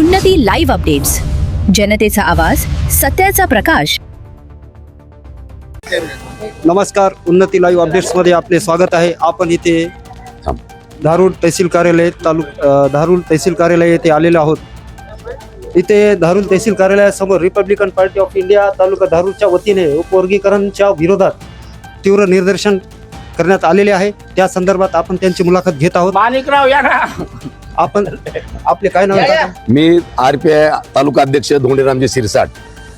उन्नती live updates, जनतेचा आवाज, सत्याचा प्रकाश. नमस्कार, उन्नती लाईव्ह अपडेट्समध्ये आपले स्वागत आहे. आपण इथे धारूर तहसील कार्यालय येथे आलेलो आहोत. इथे धारूर तहसील कार्यालयासमोर रिपब्लिकन पार्टी ऑफ इंडिया तालुका धारूरच्या वतीने उपवर्गीकरणच्या विरोधात तीव्र निदर्शन करण्यात आलेले आहे. त्या संदर्भात आपण त्यांची मुलाखत घेत आहोत. माणिकराव या ना. आपण आपले काय नाव आहे? मी RPI तालुका अध्यक्ष धोंडेरामजी सिरसाट.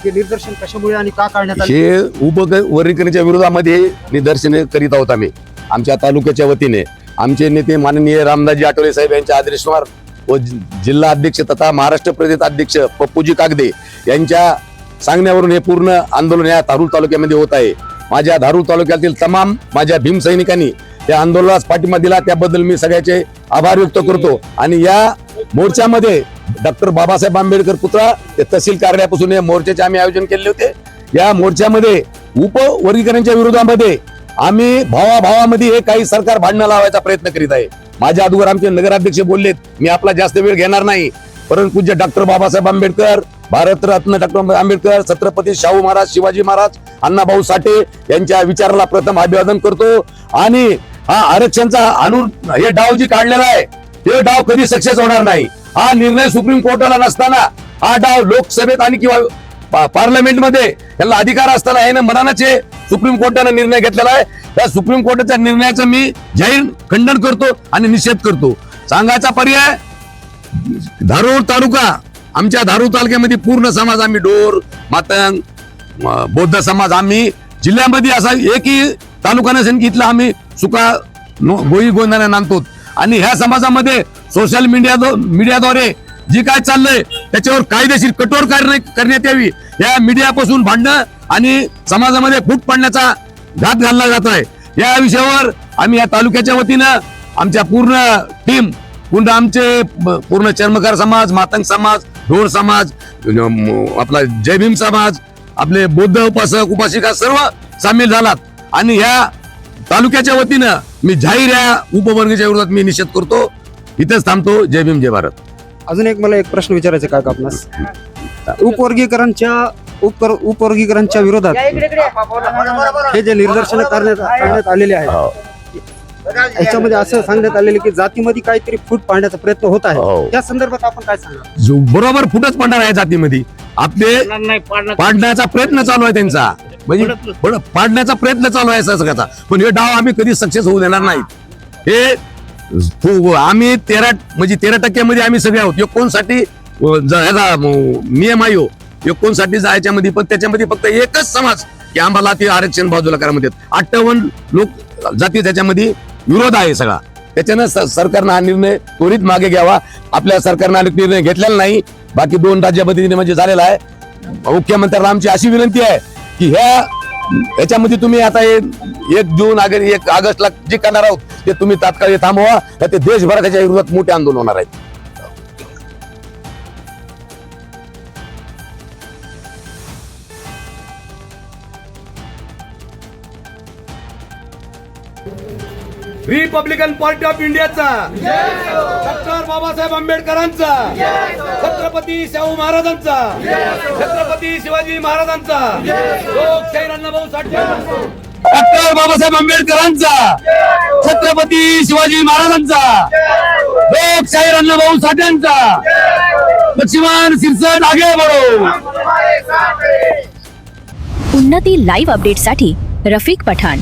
हे निदर्शन कशामुळे आणि का काढण्यात आले? हे उपवर्गीकरणाच्या विरोधामध्ये निदर्शने करीत आहोत. आम्ही आमच्या तालुक्याच्या वतीने आमचे नेते माननीय रामदासजी आठवले साहेब यांच्या आदेशानुसार व जिल्हा अध्यक्ष तथा महाराष्ट्र प्रदेश अध्यक्ष पप्पूजी कागदे यांच्या सांगण्यावरून हे पूर्ण आंदोलन या धारूर तालुक्यामध्ये होत आहे. माझ्या धारूर तालुक्यातील तमाम माझ्या भीम सैनिकांनी त्या आंदोलनास पाठिंबा दिला, त्याबद्दल मी सगळ्याचे आभार व्यक्त करतो. आणि या मोर्चामध्ये डॉक्टर बाबासाहेब आंबेडकर पुतळा ते तहसील कार्यालयापासून या मोर्चाचे आम्ही आयोजन केले होते. या मोर्चामध्ये उपवर्गीकरणाच्या विरोधामध्ये आम्ही भावाभावामध्ये हे काही सरकार भांडणं लावायचा प्रयत्न करीत आहे. माझ्या अगोदर आमचे नगराध्यक्ष बोललेत, मी आपला जास्त वेळ घेणार नाही. परंतु पूज्य डॉक्टर बाबासाहेब आंबेडकर, भारतरत्न डॉक्टर आंबेडकर, छत्रपती शाहू महाराज, शिवाजी महाराज, अण्णाभाऊ साठे यांच्या विचाराला प्रथम अभिवादन करतो. आणि हा आरक्षणचा हे डाव जी काढलेला आहे, हे डाव कधी सक्सेस होणार नाही. हा निर्णय सुप्रीम कोर्टाला नसताना हा डाव लोकसभेत आणि किंवा पार्लमेंटमध्ये याला अधिकार असताना हे मनाचे सुप्रीम कोर्टाने निर्णय घेतलेला आहे. त्या सुप्रीम कोर्टाच्या निर्णयाचं मी जाहीर खंडन करतो आणि निषेध करतो. सांगायचा पर्याय, धारूर तालुका, आमच्या धारूर तालुक्यामध्ये पूर्ण समाज, आम्ही डोर, मातंग, बौद्ध समाज, आम्ही जिल्ह्यामध्ये असा एकही तालुका नसेल की इथला आम्ही सुका गोई गोंधळा नांदतो. आणि ह्या समाजामध्ये सोशल मीडियाद्वारे जी काय चाललंय त्याच्यावर कायदेशीर कठोर कारवाई करण्यात यावी. या मीडियापासून भांडणं आणि समाजामध्ये फूट पडण्याचा घात घालला जात आहे. या विषयावर आम्ही या तालुक्याच्या वतीनं आमच्या पूर्ण टीम, आमचे पूर्ण चर्मकार समाज, मातंग समाज, ढोर समाज, आपला जय भीम समाज, आपले बौद्ध उपासक उपासिका सर्व सामील झालात. आणि या तालुक्याच्या वतीनं मी जाहीर या उपवर्गाच्या विरोधात मी निषेध करतो. इथेच थांबतो. जय भीम, जय भारत. अजून एक मला एक प्रश्न विचारायचा काय आपणास, उपवर्गीकरणच्या विरोधात हे जे निदर्शन करण्यात आलेले आहे, याच्यामध्ये असं सांगण्यात आलेले की जातीमध्ये काहीतरी फूट पाडण्याचा प्रयत्न होत आहे. त्या संदर्भात आपण काय सांगा? बरोबर फुटच पडणार आहे जातीमध्ये. आपले पाडण्याचा प्रयत्न चालू आहे त्यांचा, म्हणजे पाडण्याचा प्रयत्न चालू आहे सगळ्याचा. पण हे डाव आम्ही कधी सक्सेस होऊ देणार नाहीत. हे आम्ही 13% आम्ही सगळे आहोत. 59 नियम आहे 59 जायच्या मध्ये, पण त्याच्यामध्ये फक्त एकच समाज की आम्हाला ते आरक्षण बाजूला करा म्हणतात. 58 लोक जाती त्याच्यामध्ये विरोध आहे सगळा. त्याच्यानं सरकारनं हा निर्णय त्वरित मागे घ्यावा. आपल्या सरकारनं निर्णय घेतलेला नाही, बाकी 2 राज्यामध्ये म्हणजे झालेला आहे. मुख्यमंत्र्यांना आमची अशी विनंती आहे की ह्याच्यामध्ये तुम्ही आता 1 जून 1 ऑगस्टला जे करणार आहोत ते तुम्ही तात्काळ थांबवा. ते देशभरात त्याच्या विरोधात मोठे आंदोलन होणार आहेत. रिपब्लिकन पार्टी ऑफ इंडियाचा, डॉक्टर बाबासाहेब आंबेडकरांचा, छत्रपती शाहू महाराजांचा, छत्रपती शिवाजी महाराजांचा, लोकशाहीर अण्णाभाऊ साठे, डॉक्टर बाबासाहेब आंबेडकरांचा, छत्रपती शिवाजी महाराजांचा, लोकशाहीर अण्णाभाऊ साठेंचा, लक्ष्मण सिरसाट आगे बढो. उन्नती लाईव्ह अपडेट्ससाठी रफिक पठाण.